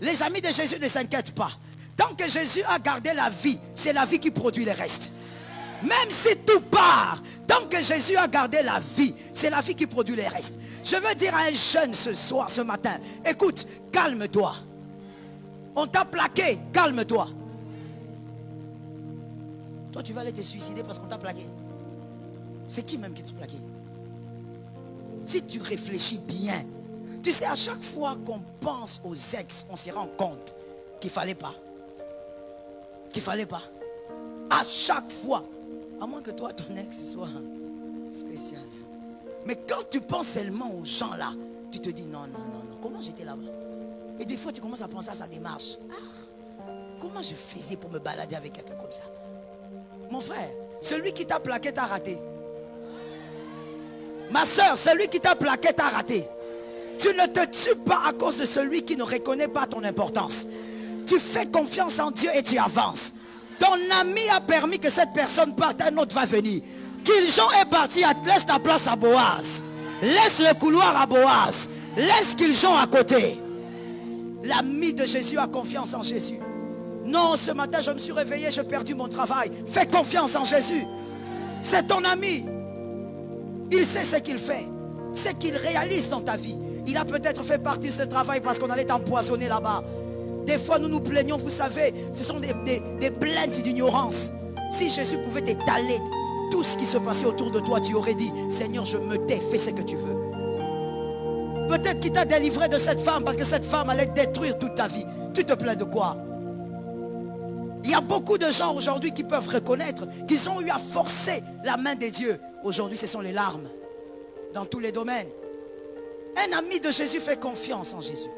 Les amis de Jésus ne s'inquiètent pas. Tant que Jésus a gardé la vie, c'est la vie qui produit le reste. Même si tout part, tant que Jésus a gardé la vie, c'est la vie qui produit le reste. Je veux dire à un jeune ce soir, ce matin, écoute, calme-toi. On t'a plaqué, calme-toi. Toi, tu vas aller te suicider parce qu'on t'a plaqué. C'est qui même qui t'a plaqué? Si tu réfléchis bien, tu sais, à chaque fois qu'on pense aux ex, on se rend compte qu'il ne fallait pas. Qu'il ne fallait pas. À chaque fois. À moins que toi, ton ex soit spécial. Mais quand tu penses seulement aux gens là, tu te dis non, non, non, non. Comment j'étais là-bas? Et des fois, tu commences à penser à sa démarche. Ah, comment je faisais pour me balader avec quelqu'un comme ça? Mon frère, celui qui t'a plaqué t'a raté. Ma soeur, celui qui t'a plaqué t'a raté. Tu ne te tues pas à cause de celui qui ne reconnaît pas ton importance. Tu fais confiance en Dieu et tu avances. Ton ami a permis que cette personne parte, un autre va venir. Kiljon est parti, laisse ta place à Boaz. Laisse le couloir à Boaz. Laisse Kiljon à côté. L'ami de Jésus a confiance en Jésus. Non, ce matin je me suis réveillé, j'ai perdu mon travail. Fais confiance en Jésus. C'est ton ami. Il sait ce qu'il fait. Ce qu'il réalise dans ta vie. Il a peut-être fait partie de ce travail parce qu'on allait t'empoisonner là-bas. Des fois nous nous plaignons, vous savez, ce sont des plaintes d'ignorance. Si Jésus pouvait t'étaler tout ce qui se passait autour de toi, tu aurais dit, Seigneur, je me tais, fais ce que tu veux. Peut-être qu'il t'a délivré de cette femme parce que cette femme allait détruire toute ta vie. Tu te plains de quoi? Il y a beaucoup de gens aujourd'hui qui peuvent reconnaître qu'ils ont eu à forcer la main de Dieu. Aujourd'hui, ce sont les larmes dans tous les domaines. Un ami de Jésus fait confiance en Jésus.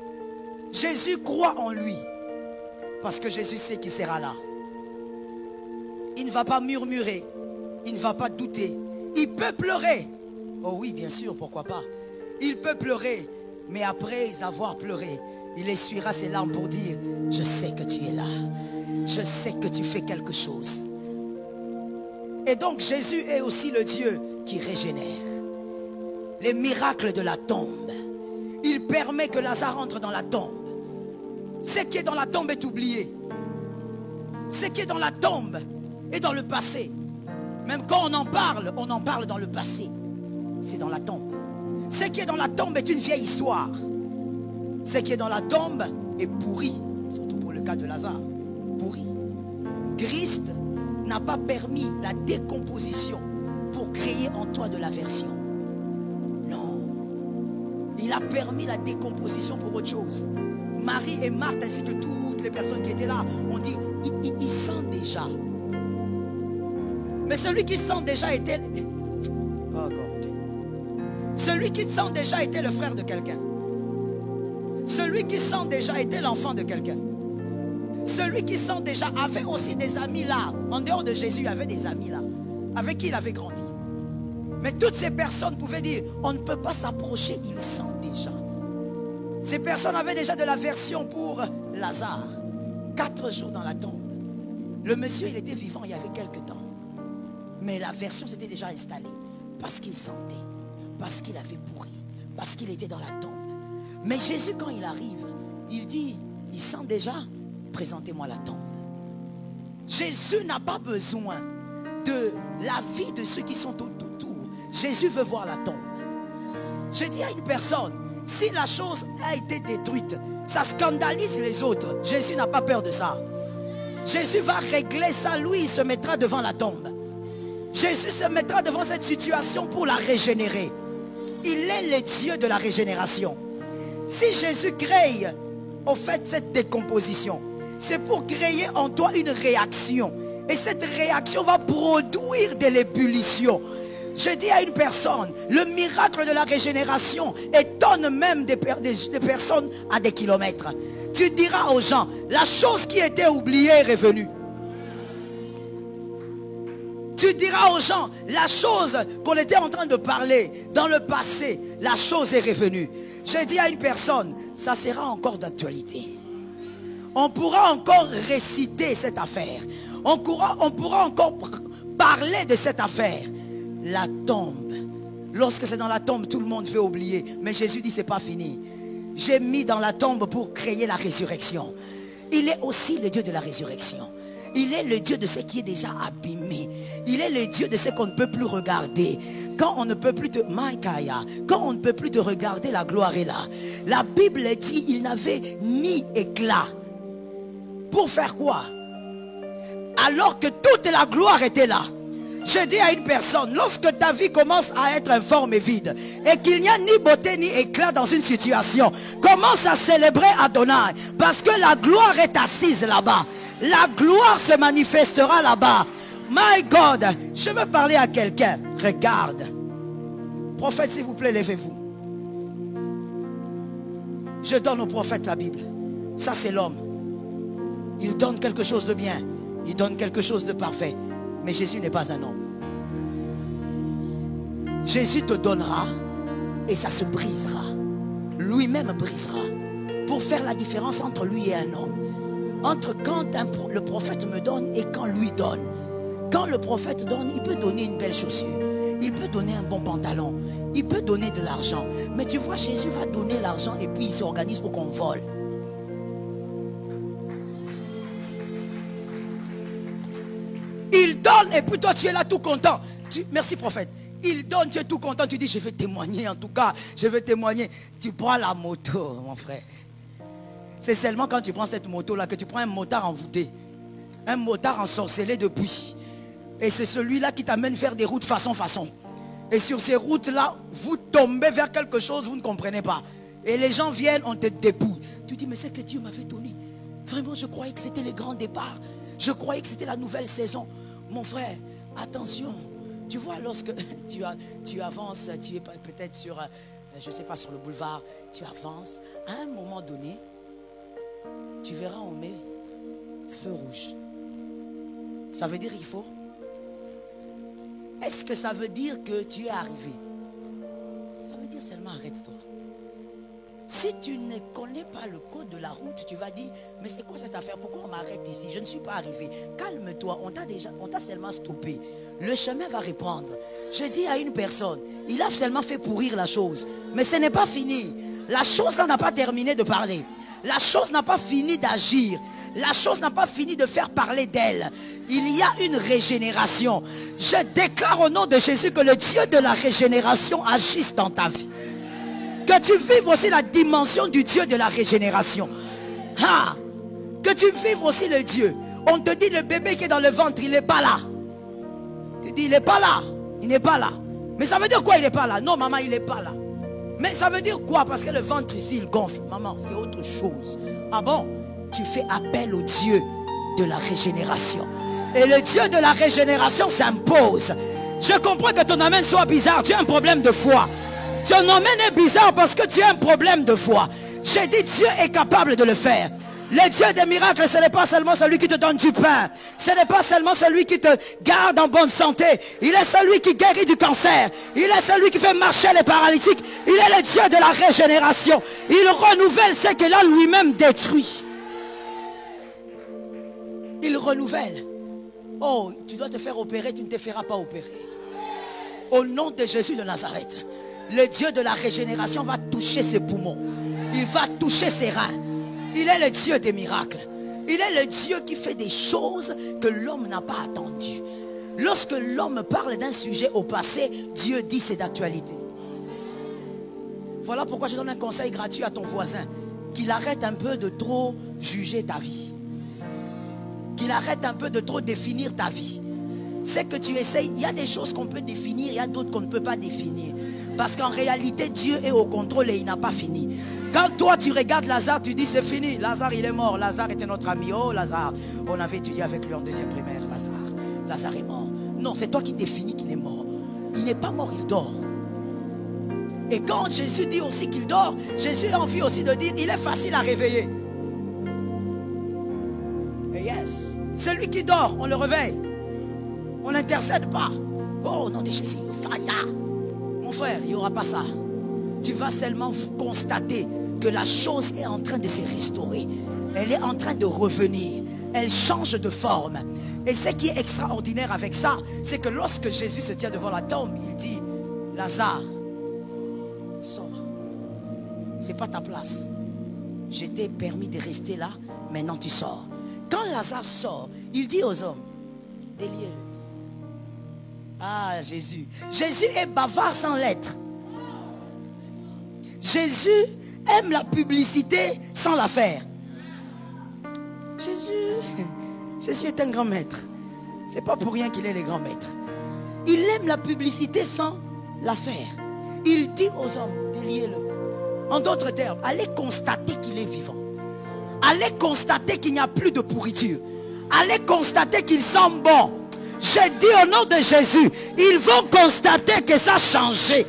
Jésus croit en lui parce que Jésus sait qu'il sera là. Il ne va pas murmurer, il ne va pas douter. Il peut pleurer. Oh oui, bien sûr, pourquoi pas. Il peut pleurer, mais après avoir pleuré, il essuiera ses larmes pour dire, je sais que tu es là. Je sais que tu fais quelque chose. Et donc Jésus est aussi le Dieu qui régénère. Les miracles de la tombe. Il permet que Lazare entre dans la tombe. Ce qui est dans la tombe est oublié. Ce qui est dans la tombe est dans le passé. Même quand on en parle dans le passé. C'est dans la tombe. Ce qui est dans la tombe est une vieille histoire. Ce qui est dans la tombe est pourri. Surtout pour le cas de Lazare. Pourri. Christ n'a pas permis la décomposition pour créer en toi de l'aversion. Non. Il a permis la décomposition pour autre chose. Marie et Marthe ainsi que toutes les personnes qui étaient là ont dit, il sent déjà. Mais celui qui sent déjà était... Oh God. Celui qui sent déjà était le frère de quelqu'un. Celui qui sent déjà était l'enfant de quelqu'un. Celui qui sent déjà avait aussi des amis là. En dehors de Jésus, il avait des amis là. Avec qui il avait grandi. Mais toutes ces personnes pouvaient dire, on ne peut pas s'approcher, il sent déjà. Ces personnes avaient déjà de l'aversion pour Lazare. 4 jours dans la tombe. Le monsieur, il était vivant il y avait quelques temps. Mais l'aversion s'était déjà installée. Parce qu'il sentait. Parce qu'il avait pourri. Parce qu'il était dans la tombe. Mais Jésus, quand il arrive, il dit, il sent déjà, présentez-moi la tombe. Jésus n'a pas besoin de la vie de ceux qui sont autour. Jésus veut voir la tombe. Je dis à une personne, si la chose a été détruite, ça scandalise les autres. Jésus n'a pas peur de ça. Jésus va régler ça, lui, il se mettra devant la tombe. Jésus se mettra devant cette situation pour la régénérer. Il est le Dieu de la régénération. Si Jésus crée, au fait, cette décomposition, c'est pour créer en toi une réaction. Et cette réaction va produire de l'ébullition. Je dis à une personne, le miracle de la régénération étonne même des personnes à des kilomètres. Tu diras aux gens, la chose qui était oubliée est revenue. Tu diras aux gens, la chose qu'on était en train de parler dans le passé, la chose est revenue. Je dis à une personne, ça sera encore d'actualité. On pourra encore réciter cette affaire. On pourra encore parler de cette affaire. La tombe. Lorsque c'est dans la tombe, tout le monde veut oublier. Mais Jésus dit, c'est pas fini. j'ai mis dans la tombe pour créer la résurrection. Il est aussi le Dieu de la résurrection. Il est le Dieu de ce qui est déjà abîmé. Il est le Dieu de ce qu'on ne peut plus regarder. Quand on ne peut plus te... Maïkaya, quand on ne peut plus te regarder, la gloire est là. La Bible dit, il n'avait ni éclat. Pour faire quoi? Alors que toute la gloire était là. Je dis à une personne, lorsque ta vie commence à être informe et vide, et qu'il n'y a ni beauté ni éclat dans une situation, commence à célébrer Adonai, parce que la gloire est assise là-bas. La gloire se manifestera là-bas. My God, je veux parler à quelqu'un. Regarde. Prophète, s'il vous plaît, levez-vous. Je donne au prophète la Bible. Ça, c'est l'homme. Il donne quelque chose de bien. Il donne quelque chose de parfait. Mais Jésus n'est pas un homme. Jésus te donnera et ça se brisera. Lui-même brisera. Pour faire la différence entre lui et un homme. Entre quand le prophète me donne et quand lui donne. Quand le prophète donne, il peut donner une belle chaussure. Il peut donner un bon pantalon. Il peut donner de l'argent. Mais tu vois, Jésus va donner l'argent et puis il s'organise pour qu'on vole. Il donne et puis toi tu es là tout content. Merci prophète. Il donne, tu es tout content. Tu dis je vais témoigner en tout cas. Je vais témoigner. Tu prends la moto mon frère. C'est seulement quand tu prends cette moto là que tu prends un motard envoûté. Un motard ensorcelé depuis. Et c'est celui-là qui t'amène faire des routes façon. Et sur ces routes là, vous tombez vers quelque chose, vous ne comprenez pas. Et les gens viennent, on te dépouille. Tu dis mais c'est que Dieu m'avait donné. Vraiment je croyais que c'était le grand départ. Je croyais que c'était la nouvelle saison. Mon frère, attention. Tu vois, lorsque tu avances, tu es peut-être sur, je ne sais pas, sur le boulevard, tu avances. À un moment donné, tu verras, on met feu rouge. Ça veut dire qu'il faut. Est-ce que ça veut dire que tu es arrivé? Ça veut dire seulement arrête-toi. Si tu ne connais pas le code de la route, tu vas dire, mais c'est quoi cette affaire? Pourquoi on m'arrête ici? Je ne suis pas arrivé. Calme-toi, on t'a seulement stoppé. Le chemin va reprendre. Je dis à une personne, il a seulement fait pourrir la chose. Mais ce n'est pas fini. La chose là n'a pas terminé de parler. La chose n'a pas fini d'agir. La chose n'a pas fini de faire parler d'elle. Il y a une régénération. Je déclare au nom de Jésus que le Dieu de la régénération agisse dans ta vie. Que tu vives aussi la dimension du Dieu de la régénération. Ah, que tu vives aussi le Dieu. On te dit le bébé qui est dans le ventre, il n'est pas là. Tu dis il n'est pas là. Il n'est pas là. Mais ça veut dire quoi il n'est pas là? Non maman, il n'est pas là. Mais ça veut dire quoi? Parce que le ventre ici, il gonfle. Maman, c'est autre chose. Ah bon? Tu fais appel au Dieu de la régénération. Et le Dieu de la régénération s'impose. Je comprends que ton amen soit bizarre. Tu as un problème de foi. Ton amen est bizarre parce que tu as un problème de foi. J'ai dit Dieu est capable de le faire. Le Dieu des miracles, ce n'est pas seulement celui qui te donne du pain. Ce n'est pas seulement celui qui te garde en bonne santé. Il est celui qui guérit du cancer. Il est celui qui fait marcher les paralytiques. Il est le Dieu de la régénération. Il renouvelle ce qu'il a lui-même détruit. Il renouvelle. Oh, tu dois te faire opérer, tu ne te feras pas opérer. Au nom de Jésus de Nazareth. Le Dieu de la régénération va toucher ses poumons. Il va toucher ses reins. Il est le Dieu des miracles. Il est le Dieu qui fait des choses que l'homme n'a pas attendues. Lorsque l'homme parle d'un sujet au passé, Dieu dit c'est d'actualité. Voilà pourquoi je donne un conseil gratuit à ton voisin. Qu'il arrête un peu de trop juger ta vie. Qu'il arrête un peu de trop définir ta vie. C'est que tu essayes, il y a des choses qu'on peut définir, il y a d'autres qu'on ne peut pas définir. Parce qu'en réalité, Dieu est au contrôle et il n'a pas fini. Quand toi tu regardes Lazare, tu dis c'est fini. Lazare il est mort. Lazare était notre ami. Oh Lazare, on avait étudié avec lui en deuxième primaire. Lazare est mort. Non, c'est toi qui définis qu'il est mort. Il n'est pas mort, il dort. Et quand Jésus dit aussi qu'il dort, Jésus a envie aussi de dire il est facile à réveiller. Et yes, celui qui dort, on le réveille. On n'intercède pas. Oh, au nom de Jésus, fire. Mon frère, il n'y aura pas ça. Tu vas seulement constater que la chose est en train de se restaurer. Elle est en train de revenir. Elle change de forme. Et ce qui est extraordinaire avec ça, c'est que lorsque Jésus se tient devant la tombe, il dit, Lazare, sors. Ce n'est pas ta place. je t'ai permis de rester là, maintenant tu sors. Quand Lazare sort, il dit aux hommes, déliez-le. Ah, Jésus. Jésus est bavard sans lettres. Jésus aime la publicité sans la faire. Jésus est un grand maître. C'est pas pour rien qu'il est le grand maître. Il aime la publicité sans la faire. Il dit aux hommes, déliez-le. En d'autres termes, allez constater qu'il est vivant. Allez constater qu'il n'y a plus de pourriture. Allez constater qu'il sent bon. J'ai dit au nom de Jésus, ils vont constater que ça a changé.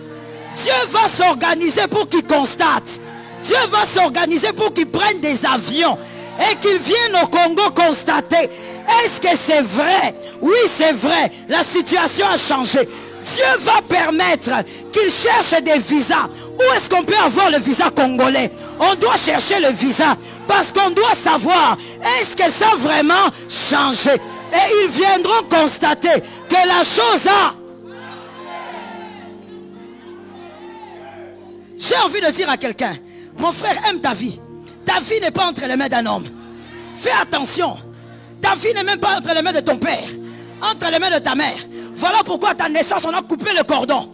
Dieu va s'organiser pour qu'il constate. Dieu va s'organiser pour qu'il prenne des avions et qu'il vienne au Congo constater. Est-ce que c'est vrai? Oui, c'est vrai. La situation a changé. Dieu va permettre qu'il cherche des visas. Où est-ce qu'on peut avoir le visa congolais? On doit chercher le visa parce qu'on doit savoir, est-ce que ça a vraiment changé? Et ils viendront constater que la chose a... J'ai envie de dire à quelqu'un, mon frère, aime ta vie. Ta vie n'est pas entre les mains d'un homme. Fais attention. Ta vie n'est même pas entre les mains de ton père, entre les mains de ta mère. Voilà pourquoi à ta naissance, on a coupé le cordon.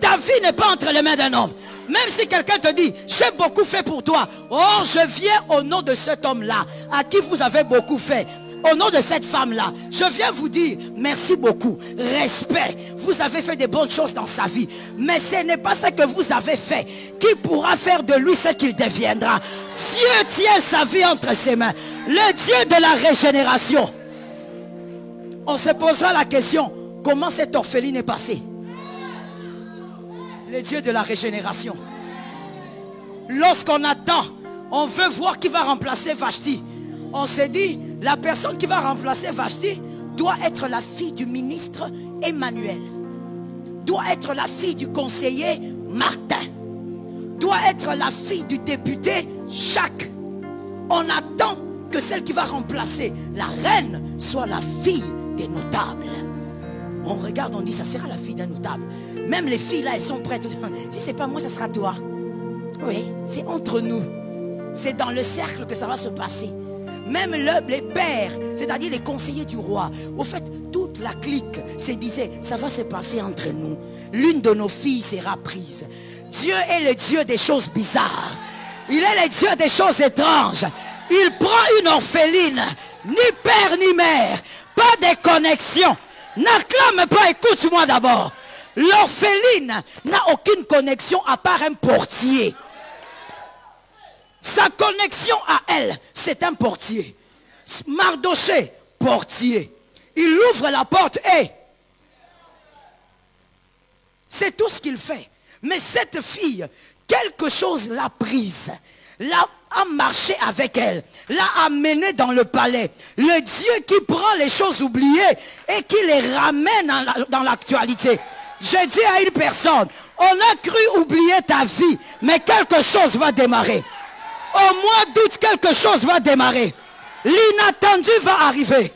Ta vie n'est pas entre les mains d'un homme. Même si quelqu'un te dit, j'ai beaucoup fait pour toi. Oh, je viens au nom de cet homme-là, à qui vous avez beaucoup fait. Au nom de cette femme-là, je viens vous dire merci beaucoup, respect. Vous avez fait des bonnes choses dans sa vie. Mais ce n'est pas ce que vous avez fait qui pourra faire de lui ce qu'il deviendra. Dieu tient sa vie entre ses mains. Le Dieu de la régénération. On se posera la question, comment cette orpheline est passée? Le Dieu de la régénération. Lorsqu'on attend, on veut voir qui va remplacer Vashti. On s'est dit, la personne qui va remplacer Vashti doit être la fille du ministre Emmanuel. Doit être la fille du conseiller Martin. Doit être la fille du député Jacques. On attend que celle qui va remplacer la reine soit la fille des notables. On regarde, on dit, ça sera la fille d'un notable. Même les filles là, elles sont prêtes. Si c'est pas moi, ça sera toi. Oui, c'est entre nous. C'est dans le cercle que ça va se passer. Même les pères, c'est-à-dire les conseillers du roi. Au fait, toute la clique se disait, ça va se passer entre nous. L'une de nos filles sera prise. Dieu est le Dieu des choses bizarres. Il est le Dieu des choses étranges. Il prend une orpheline, ni père ni mère, pas de connexion. N'acclame pas, écoute-moi d'abord. L'orpheline n'a aucune connexion à part un portier. Sa connexion à elle, c'est un portier. Mardoché, portier. Il ouvre la porte et c'est tout ce qu'il fait. Mais cette fille, quelque chose l'a prise, a marché avec elle, l'a amenée dans le palais. Le Dieu qui prend les choses oubliées et qui les ramène dans l'actualité. Je dis à une personne, on a cru oublier ta vie, mais quelque chose va démarrer. Au mois d'août, quelque chose va démarrer. L'inattendu va arriver.